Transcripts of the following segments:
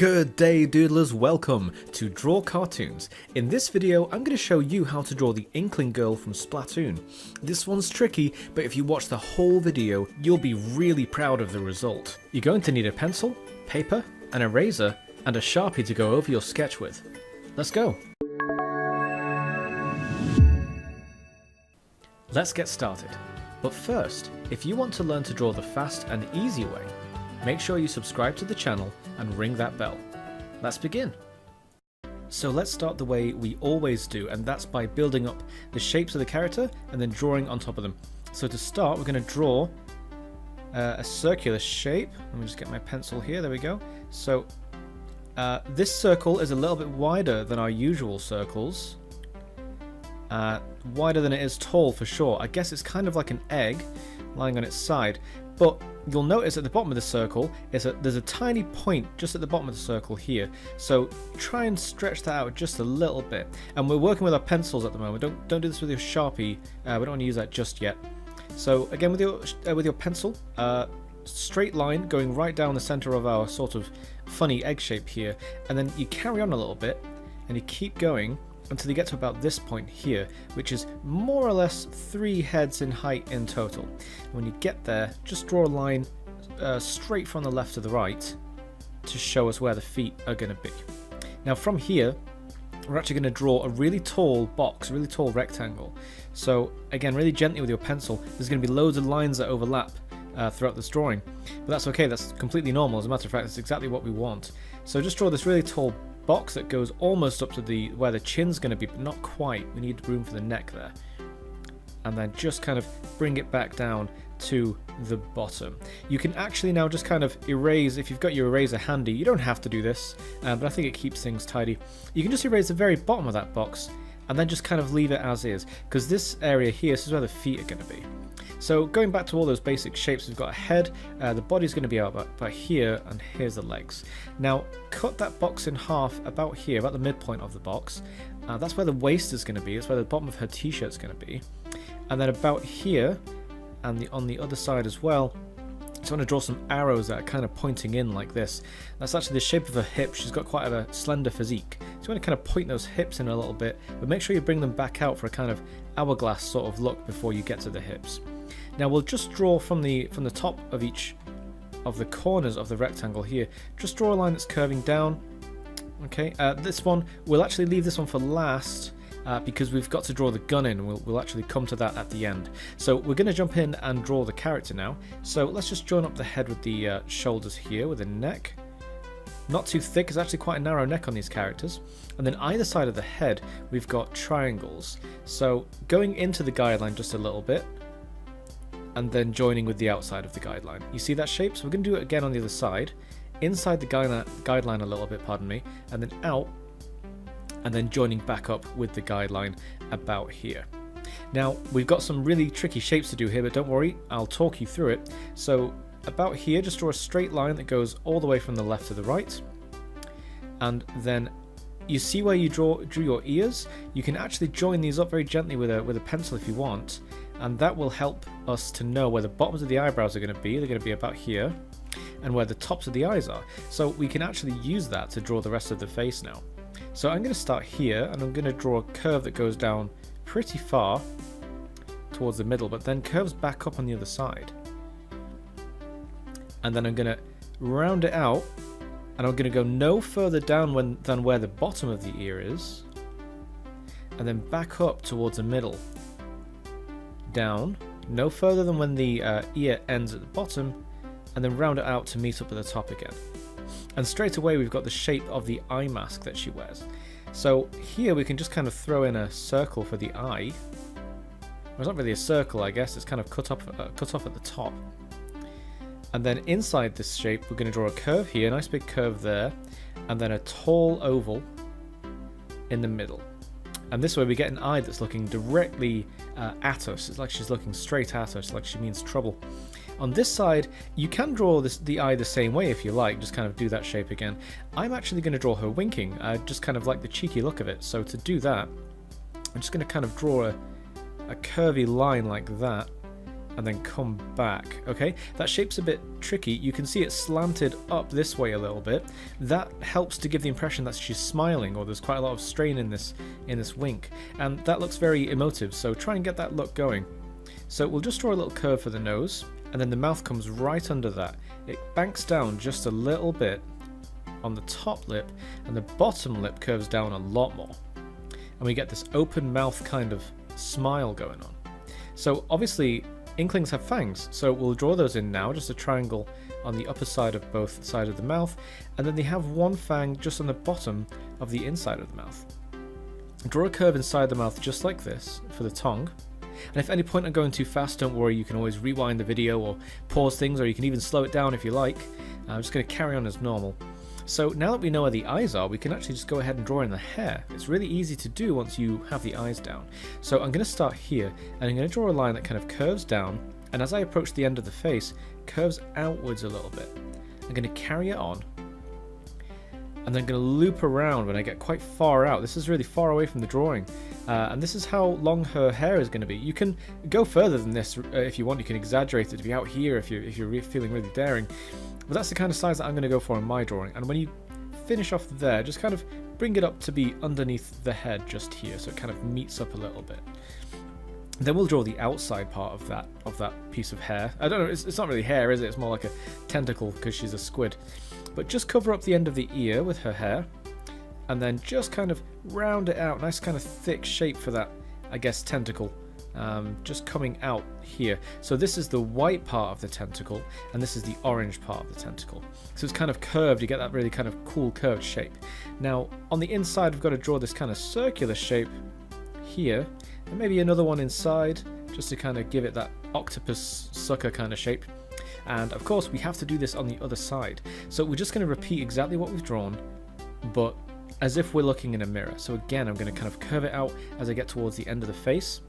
Good day doodlers, welcome to Draw Cartoons. In this video I'm going to show you how to draw the Inkling Girl from Splatoon. This one's tricky, but if you watch the whole video you'll be really proud of the result. You're going to need a pencil, paper, an eraser, and a Sharpie to go over your sketch with. Let's go! Let's get started. But first, if you want to learn to draw the fast and easy way, make sure you subscribe to the channel and ring that bell. Let's begin. So let's start the way we always do, and that's by building up the shapes of the character and then drawing on top of them. So to start, we're going to draw a circular shape. Let me just get my pencil here, there we go. So this circle is a little bit wider than our usual circles. Wider than it is tall for sure. I guess it's kind of like an egg lying on its side, but you'll notice at the bottom of the circle there's a tiny point just at the bottom of the circle here, so try and stretch that out just a little bit. And we're working with our pencils at the moment. Don't do this with your Sharpie. We don't want to use that just yet. So again, with your pencil, straight line going right down the center of our sort of funny egg shape here, and then you carry on a little bit and you keep going until you get to about this point here, which is more or less 3 heads in height in total. When you get there, just draw a line straight from the left to the right to show us where the feet are going to be. Now from here, we're actually going to draw a really tall box, a really tall rectangle. So again, really gently with your pencil, there's going to be loads of lines that overlap throughout this drawing. But that's okay, that's completely normal. As a matter of fact, that's exactly what we want. So just draw this really tall box that goes almost up to where the chin's going to be, but not quite. We need room for the neck there. And then just kind of bring it back down to the bottom. You can actually now just kind of erase, if you've got your eraser handy. You don't have to do this, but I think it keeps things tidy. You can just erase the very bottom of that box and then just kind of leave it as is, because this area here, this is where the feet are going to be. So going back to all those basic shapes, we've got a head, the body's going to be about here, and here's the legs. Now cut that box in half about here, about the midpoint of the box. That's where the waist is going to be, that's where the bottom of her t-shirt is going to be. And then about here, and on the other side as well, just want to draw some arrows that are kind of pointing in like this. That's actually the shape of her hip. She's got quite a slender physique. So you want to kind of point those hips in a little bit, but make sure you bring them back out for a kind of hourglass sort of look before you get to the hips. Now we'll just draw from the top of each of the corners of the rectangle here. Just draw a line that's curving down. Okay, this one, we'll actually leave this one for last because we've got to draw the gun in. We'll actually come to that at the end. So we're going to jump in and draw the character now. So let's just join up the head with the shoulders here, with the neck. Not too thick, it's actually quite a narrow neck on these characters. And then either side of the head we've got triangles. So going into the guideline just a little bit, and then joining with the outside of the guideline. You see that shape? So we're going to do it again on the other side. Inside the guideline a little bit, pardon me, and then out, and then joining back up with the guideline about here. Now, we've got some really tricky shapes to do here, but don't worry, I'll talk you through it. So about here, just draw a straight line that goes all the way from the left to the right. And then you see where you drew your ears? You can actually join these up very gently with a pencil if you want, and that will help us to know where the bottoms of the eyebrows are going to be. They're going to be about here, and where the tops of the eyes are. So we can actually use that to draw the rest of the face now. So I'm going to start here, and I'm going to draw a curve that goes down pretty far towards the middle, but then curves back up on the other side. And then I'm going to round it out, and I'm going to go no further down than where the bottom of the ear is, and then back up towards the middle. Down, no further than when the ear ends at the bottom, and then round it out to meet up at the top again. And straight away we've got the shape of the eye mask that she wears. So here we can just kind of throw in a circle for the eye. Well, it's not really a circle, I guess, it's kind of cut off at the top. And then inside this shape we're going to draw a curve here, a nice big curve there, and then a tall oval in the middle. And this way we get an eye that's looking directly at us. It's like she's looking straight at us, like she means trouble. On this side, you can draw the eye the same way if you like, just kind of do that shape again. I'm actually going to draw her winking, just kind of like the cheeky look of it. So to do that, I'm just going to kind of draw a curvy line like that, and then come back. Okay, that shape's a bit tricky. You can see it slanted up this way a little bit. That helps to give the impression that she's smiling, or there's quite a lot of strain in this wink, and that looks very emotive, so try and get that look going. So we'll just draw a little curve for the nose, and then the mouth comes right under that. It banks down just a little bit on the top lip, and the bottom lip curves down a lot more, and we get this open mouth kind of smile going on. So obviously Inklings have fangs, so we'll draw those in now, just a triangle on the upper side of both sides of the mouth, and then they have one fang just on the bottom of the inside of the mouth. Draw a curve inside the mouth just like this for the tongue, and if at any point I'm going too fast, don't worry, you can always rewind the video or pause things, or you can even slow it down if you like. I'm just going to carry on as normal. So now that we know where the eyes are, we can actually just go ahead and draw in the hair. It's really easy to do once you have the eyes down. So I'm going to start here, and I'm going to draw a line that kind of curves down, and as I approach the end of the face, curves outwards a little bit. I'm going to carry it on, and then I'm going to loop around when I get quite far out. This is really far away from the drawing, and this is how long her hair is going to be. You can go further than this if you want. You can exaggerate it to be out here if you're feeling really daring. But that's the kind of size that I'm going to go for in my drawing. And when you finish off there, just kind of bring it up to be underneath the head just here, so it kind of meets up a little bit. Then we'll draw the outside part of that piece of hair. I don't know, it's not really hair, is it? It's more like a tentacle because she's a squid. But just cover up the end of the ear with her hair, and then just kind of round it out. Nice kind of thick shape for that, I guess, tentacle. Just coming out here. So this is the white part of the tentacle, and this is the orange part of the tentacle. So it's kind of curved, you get that really kind of cool curved shape. Now on the inside we've got to draw this kind of circular shape here, and maybe another one inside, just to kind of give it that octopus sucker kind of shape. And of course we have to do this on the other side. So we're just going to repeat exactly what we've drawn, but as if we're looking in a mirror. So again, I'm going to kind of curve it out as I get towards the end of the face.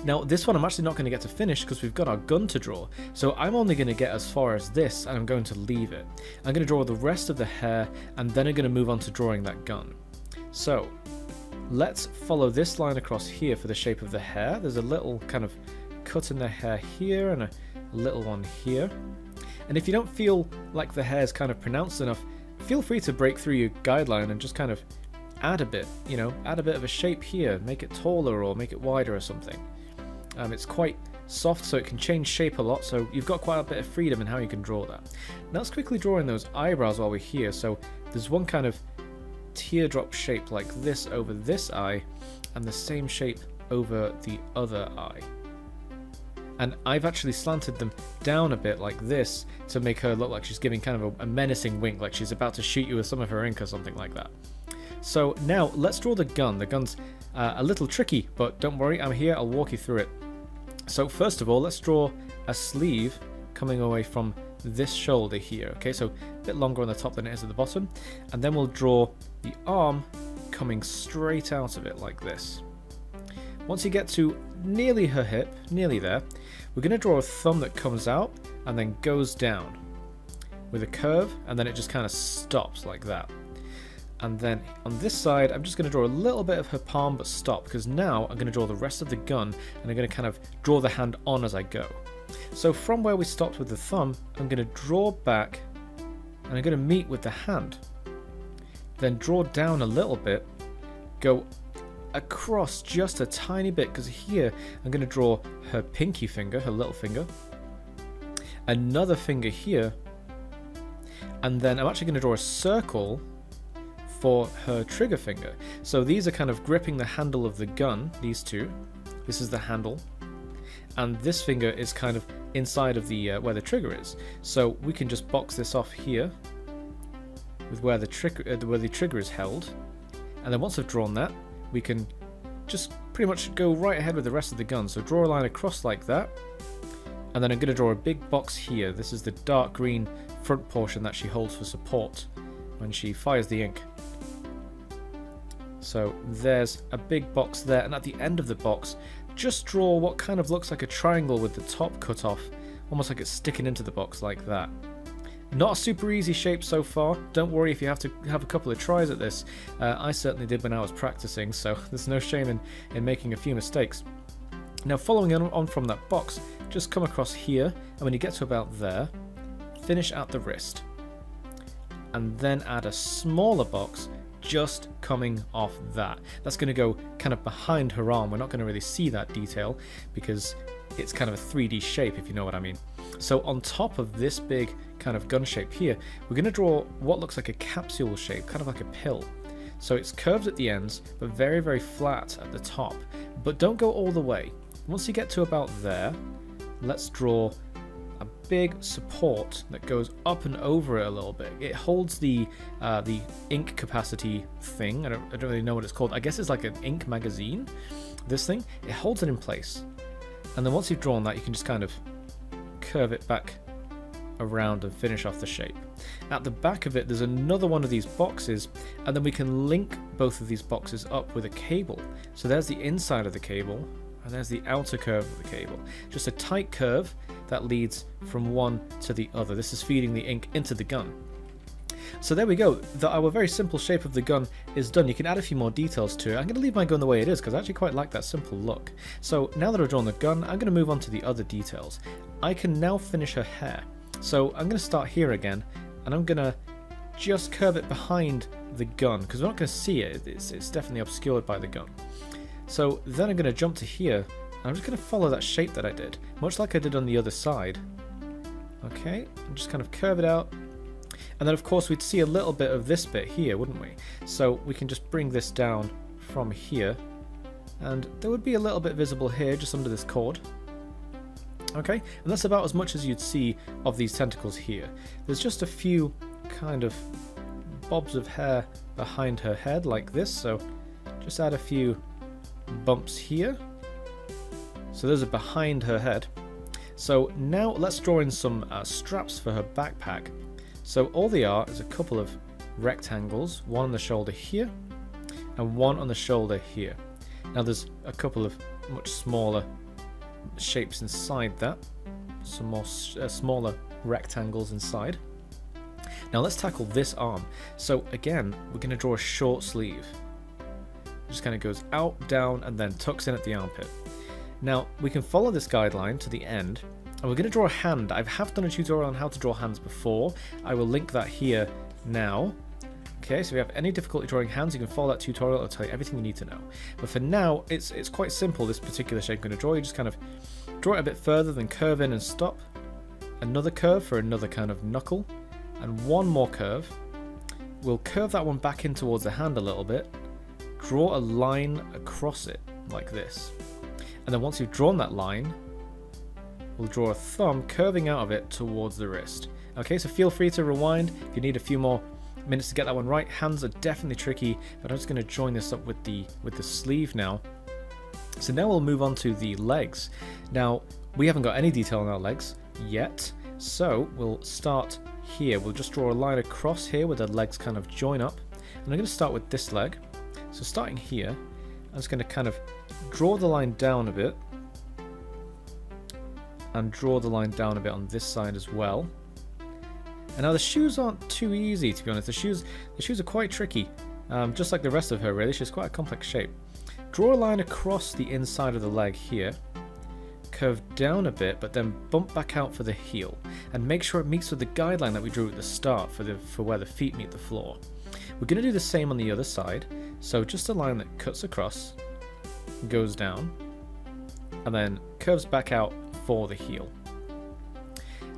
Now this one I'm actually not going to get to finish because we've got our gun to draw, so I'm only going to get as far as this and I'm going to leave it. I'm going to draw the rest of the hair, and then I'm going to move on to drawing that gun. So let's follow this line across here for the shape of the hair. There's a little kind of cut in the hair here and a little one here, and if you don't feel like the hair is kind of pronounced enough, feel free to break through your guideline and just kind of add a bit, add a bit of a shape here, make it taller or make it wider or something. It's quite soft, so it can change shape a lot, so you've got quite a bit of freedom in how you can draw that. Now let's quickly draw in those eyebrows while we're here. So there's one kind of teardrop shape like this over this eye, and the same shape over the other eye. And I've actually slanted them down a bit like this to make her look like she's giving kind of a menacing wink, like she's about to shoot you with some of her ink or something like that. So now let's draw the gun. The gun's a little tricky, but don't worry, I'm here, I'll walk you through it. So first of all, let's draw a sleeve coming away from this shoulder here. Okay, so a bit longer on the top than it is at the bottom. And then we'll draw the arm coming straight out of it like this. Once you get to nearly her hip, nearly there, we're going to draw a thumb that comes out and then goes down with a curve, and then it just kind of stops like that. And then on this side, I'm just going to draw a little bit of her palm, but stop, because now I'm going to draw the rest of the gun, and I'm going to kind of draw the hand on as I go. So from where we stopped with the thumb, I'm going to draw back, and I'm going to meet with the hand. Then draw down a little bit, go across just a tiny bit, because here I'm going to draw her pinky finger, her little finger, another finger here, and then I'm actually going to draw a circle for her trigger finger. So these are kind of gripping the handle of the gun, these two. This is the handle, and this finger is kind of inside of the where the trigger is. So we can just box this off here with where the trigger is held, and then once I've drawn that, we can just pretty much go right ahead with the rest of the gun. So draw a line across like that, and then I'm going to draw a big box here. This is the dark green front portion that she holds for support when she fires the ink. So there's a big box there, and at the end of the box, just draw what kind of looks like a triangle with the top cut off, almost like it's sticking into the box like that. Not a super easy shape so far. Don't worry if you have to have a couple of tries at this. I certainly did when I was practicing, so there's no shame in making a few mistakes. Now following on from that box, just come across here, and when you get to about there, finish at the wrist. And then add a smaller box just coming off that. That's going to go kind of behind her arm. We're not going to really see that detail because it's kind of a 3D shape, if you know what I mean. So on top of this big kind of gun shape here, we're going to draw what looks like a capsule shape, kind of like a pill. So it's curved at the ends, but very, very flat at the top. But don't go all the way. Once you get to about there, let's draw a big support that goes up and over it a little bit. It holds the ink capacity thing. I don't really know what it's called. I guess it's like an ink magazine. This thing, it holds it in place. And then once you've drawn that, you can just kind of curve it back around and finish off the shape. At the back of it, there's another one of these boxes, and then we can link both of these boxes up with a cable. So there's the inside of the cable, and there's the outer curve of the cable. Just a tight curve that leads from one to the other. This is feeding the ink into the gun. So there we go. Our very simple shape of the gun is done. You can add a few more details to it. I'm going to leave my gun the way it is because I actually quite like that simple look. So now that I've drawn the gun, I'm going to move on to the other details. I can now finish her hair. So I'm going to start here again, and I'm going to just curve it behind the gun because we're not going to see it. It's definitely obscured by the gun. So then I'm going to jump to here, and I'm just going to follow that shape that I did, much like I did on the other side. Okay, and just kind of curve it out. And then of course we'd see a little bit of this bit here, wouldn't we? So we can just bring this down from here, and there would be a little bit visible here, just under this cord. Okay, and that's about as much as you'd see of these tentacles here. There's just a few kind of bobs of hair behind her head like this, so just add a few bumps here. So those are behind her head. So now let's draw in some straps for her backpack. So all they are is a couple of rectangles, one on the shoulder here and one on the shoulder here. Now there's a couple of much smaller shapes inside that, some more smaller rectangles inside. Now let's tackle this arm. So again, we're going to draw a short sleeve. It just kind of goes out, down, and then tucks in at the armpit. Now we can follow this guideline to the end, and we're going to draw a hand. I have done a tutorial on how to draw hands before. I will link that here now. Okay, so if you have any difficulty drawing hands, you can follow that tutorial. It'll tell you everything you need to know. But for now, it's quite simple, this particular shape I'm going to draw. You just kind of draw it a bit further, then curve in and stop. Another curve for another kind of knuckle, and one more curve. We'll curve that one back in towards the hand a little bit. Draw a line across it, like this. And then once you've drawn that line, we'll draw a thumb curving out of it towards the wrist. Okay, so feel free to rewind if you need a few more minutes to get that one right. Hands are definitely tricky, but I'm just going to join this up with the sleeve now. So now we'll move on to the legs. Now, we haven't got any detail on our legs yet, so we'll start here. We'll just draw a line across here where the legs kind of join up. And I'm going to start with this leg. So starting here, I'm just going to kind of draw the line down a bit, and draw the line down a bit on this side as well. And now the shoes aren't too easy, to be honest. The shoes are quite tricky, just like the rest of her really. She's quite a complex shape. Draw a line across the inside of the leg here, curve down a bit, but then bump back out for the heel, and make sure it meets with the guideline that we drew at the start for where the feet meet the floor. We're going to do the same on the other side, so just a line that cuts across, goes down, and then curves back out for the heel.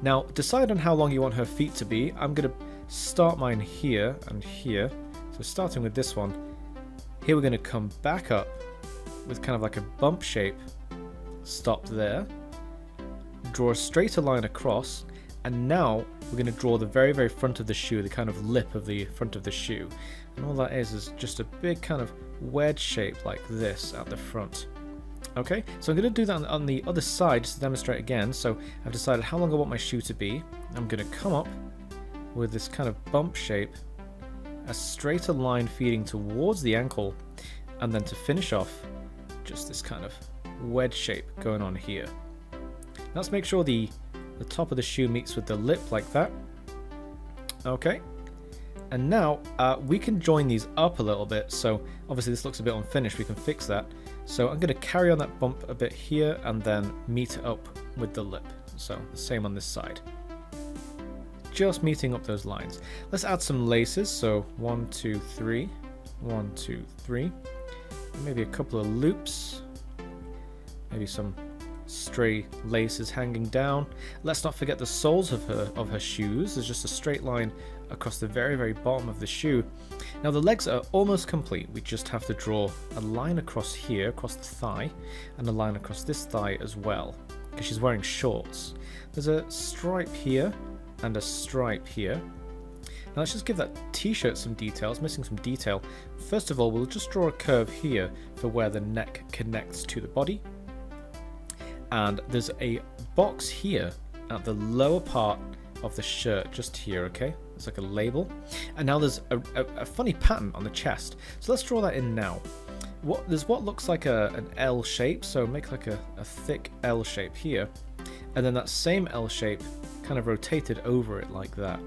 Now decide on how long you want her feet to be. I'm going to start mine here and here. So starting with this one, here we're going to come back up with kind of like a bump shape, stop there, draw a straighter line across, and now we're going to draw the very, very front of the shoe, the kind of lip of the front of the shoe. And all that is just a big kind of wedge shape like this at the front. Okay, so I'm going to do that on the other side just to demonstrate again. So I've decided how long I want my shoe to be. I'm going to come up with this kind of bump shape, a straighter line feeding towards the ankle, and then to finish off, just this kind of wedge shape going on here. Let's make sure the top of the shoe meets with the lip like that. Okay, and now we can join these up a little bit. So obviously this looks a bit unfinished, we can fix that. So I'm going to carry on that bump a bit here and then meet it up with the lip. So the same on this side. Just meeting up those lines. Let's add some laces. So 1, 2, 3, 1, 2, 3. Maybe a couple of loops. Maybe some stray laces hanging down. Let's not forget the soles of her shoes. There's just a straight line across the very bottom of the shoe. Now the legs are almost complete. We just have to draw a line across here, across the thigh, and a line across this thigh as well, because she's wearing shorts. There's a stripe here and a stripe here. Now let's just give that t-shirt some details, missing some detail. First of all, we'll just draw a curve here for where the neck connects to the body. And there's a box here at the lower part of the shirt, just here, okay? It's like a label. And now there's a funny pattern on the chest. So let's draw that in now. There's what looks like an L shape, so make like a thick L shape here. And then that same L shape kind of rotated over it like that.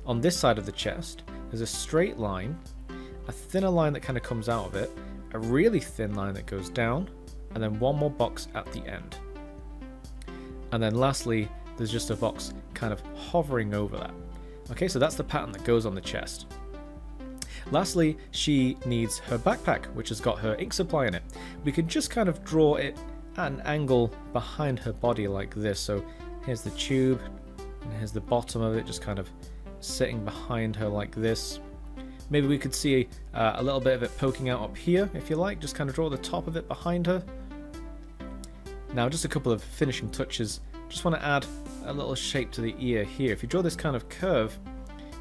On this side of the chest, there's a straight line, a thinner line that kind of comes out of it, a really thin line that goes down, and then one more box at the end. And then lastly, there's just a box kind of hovering over that. Okay, so that's the pattern that goes on the chest. Lastly, she needs her backpack, which has got her ink supply in it. We can just kind of draw it at an angle behind her body like this. So here's the tube, and here's the bottom of it, just kind of sitting behind her like this. Maybe we could see a little bit of it poking out up here, if you like. Just kind of draw the top of it behind her. Now, just a couple of finishing touches. Just want to add a little shape to the ear here. If you draw this kind of curve,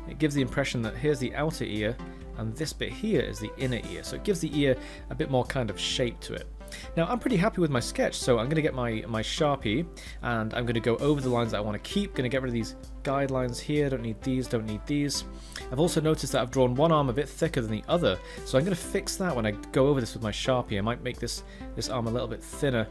it gives the impression that here's the outer ear, and this bit here is the inner ear. So it gives the ear a bit more kind of shape to it. Now, I'm pretty happy with my sketch, so I'm going to get my Sharpie, and I'm going to go over the lines that I want to keep. Going to get rid of these guidelines here. Don't need these, don't need these. I've also noticed that I've drawn one arm a bit thicker than the other, so I'm going to fix that when I go over this with my Sharpie. I might make this arm a little bit thinner,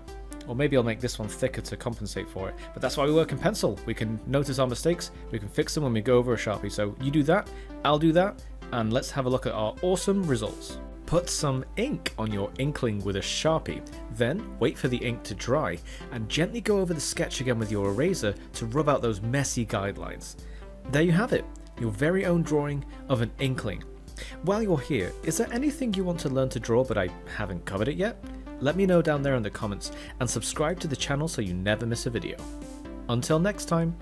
or maybe I'll make this one thicker to compensate for it. But that's why we work in pencil. We can notice our mistakes, we can fix them when we go over a Sharpie. So you do that, I'll do that, and let's have a look at our awesome results. Put some ink on your Inkling with a Sharpie, then wait for the ink to dry, and gently go over the sketch again with your eraser to rub out those messy guidelines. There you have it, your very own drawing of an Inkling. While you're here, is there anything you want to learn to draw but I haven't covered it yet? Let me know down there in the comments, and subscribe to the channel so you never miss a video. Until next time.